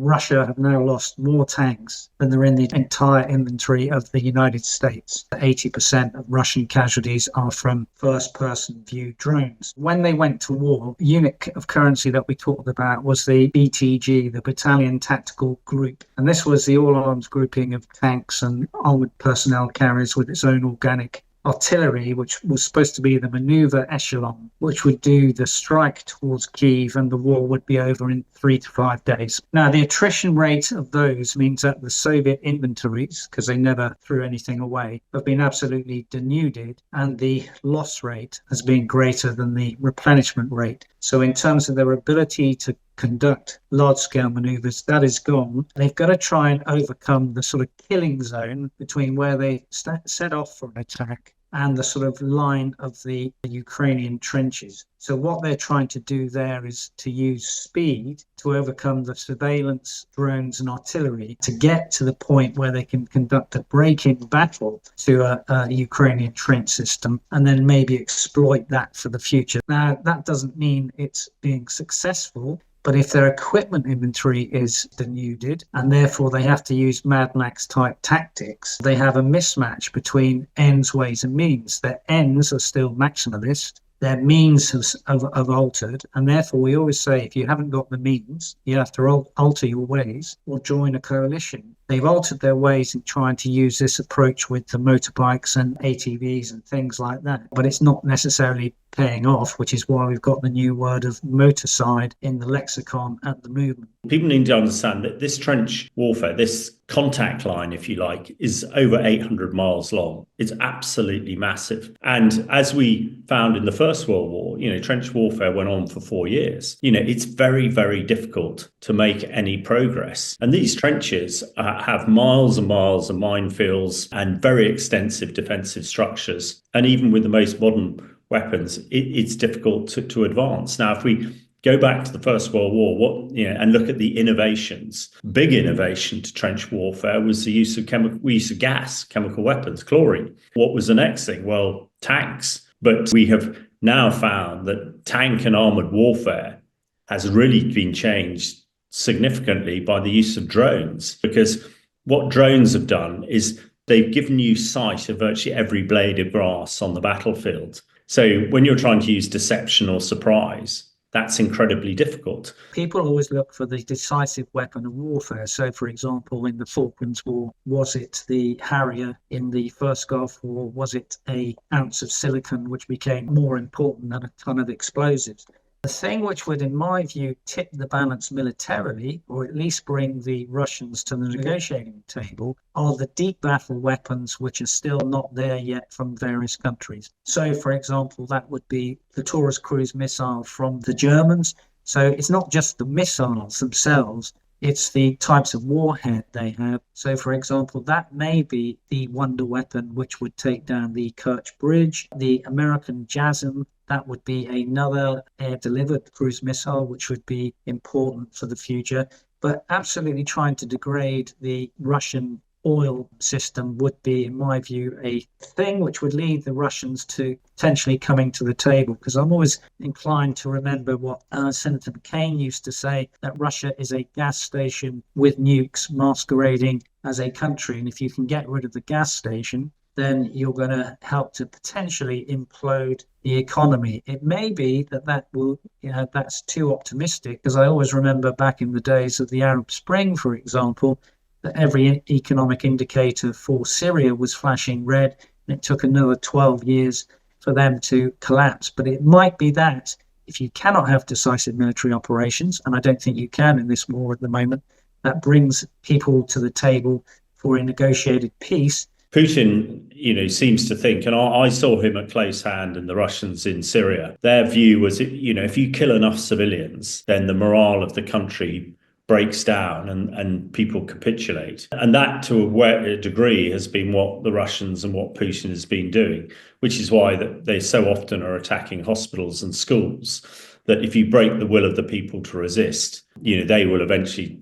Russia have now lost more tanks than there are in the entire inventory of the United States. 80% of Russian casualties are from first-person view drones. When they went to war, the unit of currency that we talked about was the BTG, the Battalion Tactical Group. And this was the all-arms grouping of tanks and armoured personnel carriers with its own organic artillery, which was supposed to be the maneuver echelon, which would do the strike towards Kyiv, and the war would be over in 3 to 5 days. Now, the attrition rate of those means that the Soviet inventories, because they never threw anything away, have been absolutely denuded, and the loss rate has been greater than the replenishment rate. So in terms of their ability to conduct large-scale maneuvers, that is gone. They've got to try and overcome the sort of killing zone between where they set off for an attack and the sort of line of the Ukrainian trenches. So what they're trying to do there is to use speed to overcome the surveillance, drones and artillery to get to the point where they can conduct a break-in battle to a Ukrainian trench system and then maybe exploit that for the future. Now, that doesn't mean it's being successful, but if their equipment inventory is denuded and therefore they have to use Mad Max type tactics, they have a mismatch between ends, ways and means. Their ends are still maximalist, their means have altered, and therefore we always say if you haven't got the means, you have to alter your ways or join a coalition. They've altered their ways in trying to use this approach with the motorbikes and ATVs and things like that, but it's not necessarily paying off, which is why we've got the new word of motorcide in the lexicon at the movement. People need to understand that this trench warfare, this contact line, if you like, is over 800 miles long. It's absolutely massive. And as we found in the First World War, trench warfare went on for 4 years. It's very, very difficult to make any progress. And these trenches have miles and miles of minefields and very extensive defensive structures. And even with the most modern weapons, it's difficult to advance. Now, if we go back to the First World War, and look at the innovations, big innovation to trench warfare was the use of gas, chemical weapons, chlorine. What was the next thing? Well, tanks. But we have now found that tank and armored warfare has really been changed significantly by the use of drones, because what drones have done is they've given you sight of virtually every blade of grass on the battlefield. So when you're trying to use deception or surprise, that's incredibly difficult. People always look for the decisive weapon of warfare. So, for example, in the Falklands War, was it the Harrier? In the First Gulf War, was it an ounce of silicon, which became more important than a ton of explosives? The thing which would, in my view, tip the balance militarily, or at least bring the Russians to the negotiating table, are the deep battle weapons which are still not there yet from various countries. So, for example, that would be the Taurus cruise missile from the Germans. So it's not just the missiles themselves, it's the types of warhead they have. So, for example, that may be the wonder weapon which would take down the Kerch Bridge. The American JASSM, that would be another air-delivered cruise missile, which would be important for the future. But absolutely trying to degrade the Russian oil system would be, in my view, a thing which would lead the Russians to potentially coming to the table. Because I'm always inclined to remember what Senator McCain used to say, that Russia is a gas station with nukes masquerading as a country. And if you can get rid of the gas station, then you're going to help to potentially implode the economy. It may be that will, that's too optimistic, because I always remember back in the days of the Arab Spring, for example, that every economic indicator for Syria was flashing red, and it took another 12 years for them to collapse. But it might be that if you cannot have decisive military operations, and I don't think you can in this war at the moment, that brings people to the table for a negotiated peace. Putin, seems to think, and I saw him at close hand and the Russians in Syria, their view was, if you kill enough civilians, then the morale of the country breaks down and people capitulate. And that, to a degree, has been what the Russians and what Putin has been doing, which is why that they so often are attacking hospitals and schools, that if you break the will of the people to resist, they will eventually,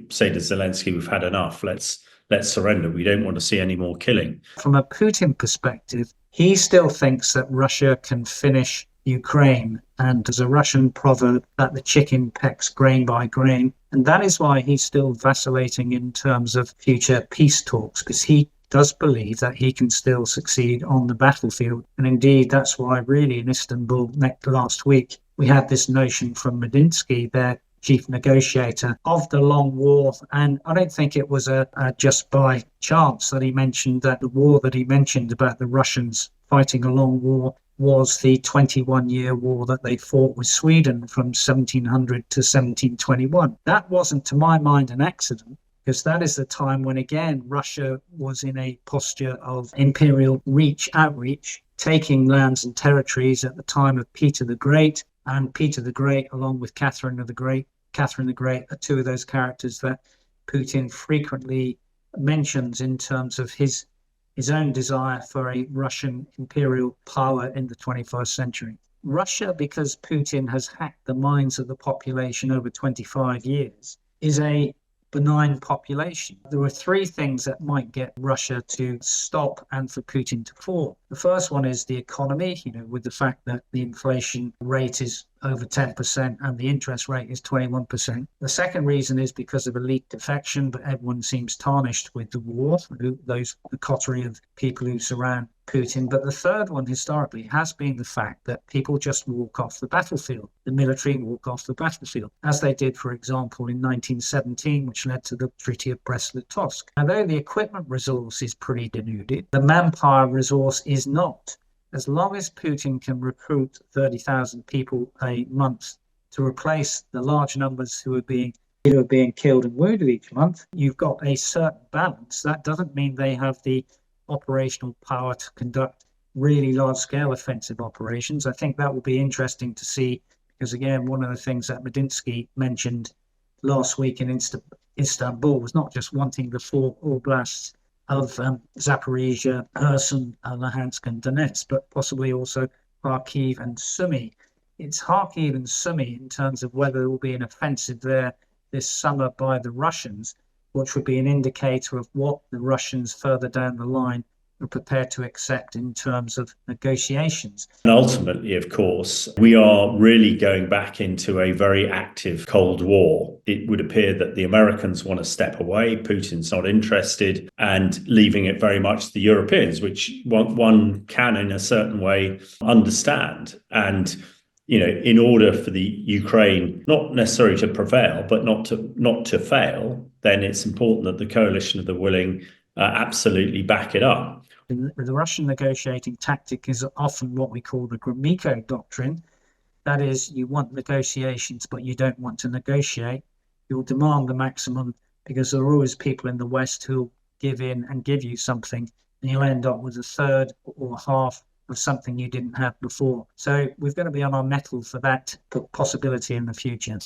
say to Zelensky, we've had enough, let's surrender. We don't want to see any more killing. From a Putin perspective, he still thinks that Russia can finish Ukraine. And there's a Russian proverb that the chicken pecks grain by grain. And that is why he's still vacillating in terms of future peace talks, because he does believe that he can still succeed on the battlefield. And indeed, that's why really in Istanbul last week, we had this notion from Medinsky, their chief negotiator, of the long war. And I don't think it was just by chance that he mentioned that the war that he mentioned about the Russians fighting a long war was the 21-year war that they fought with Sweden from 1700 to 1721. That wasn't, to my mind, an accident, because that is the time when, again, Russia was in a posture of imperial outreach, taking lands and territories at the time of Peter the Great. And Peter the Great, along with Catherine the Great, are two of those characters that Putin frequently mentions in terms of his own desire for a Russian imperial power in the 21st century. Russia, because Putin has hacked the minds of the population over 25 years, is a benign population. There are three things that might get Russia to stop and for Putin to fall. The first one is the economy, with the fact that the inflation rate is over 10% and the interest rate is 21%. The second reason is because of elite defection, but everyone seems tarnished with the war, the coterie of people who surround Putin. But the third one historically has been the fact that people just walk off the battlefield. The military walk off the battlefield, as they did, for example, in 1917, which led to the Treaty of Brest-Litovsk. Although the equipment resource is pretty denuded, the manpower resource is not. As long as Putin can recruit 30,000 people a month to replace the large numbers who are being killed and wounded each month, you've got a certain balance. That doesn't mean they have the operational power to conduct really large-scale offensive operations. I think that will be interesting to see, because again, one of the things that Medinsky mentioned last week in Istanbul was not just wanting the four oblasts of Zaporizhia, Kherson, Luhansk and Donetsk, but possibly also Kharkiv and Sumy. It's Kharkiv and Sumy in terms of whether there will be an offensive there this summer by the Russians, which would be an indicator of what the Russians further down the line are prepared to accept in terms of negotiations. And ultimately, of course, we are really going back into a very active Cold War. It would appear that the Americans want to step away, Putin's not interested, and leaving it very much to the Europeans, which one can in a certain way understand. And in order for the Ukraine not necessarily to prevail, but not to fail, then it's important that the coalition of the willing absolutely back it up. The Russian negotiating tactic is often what we call the Gromyko doctrine. That is, you want negotiations, but you don't want to negotiate. You'll demand the maximum because there are always people in the West who'll give in and give you something, and you'll end up with a third or half of something you didn't have before. So we've got to be on our mettle for that possibility in the future.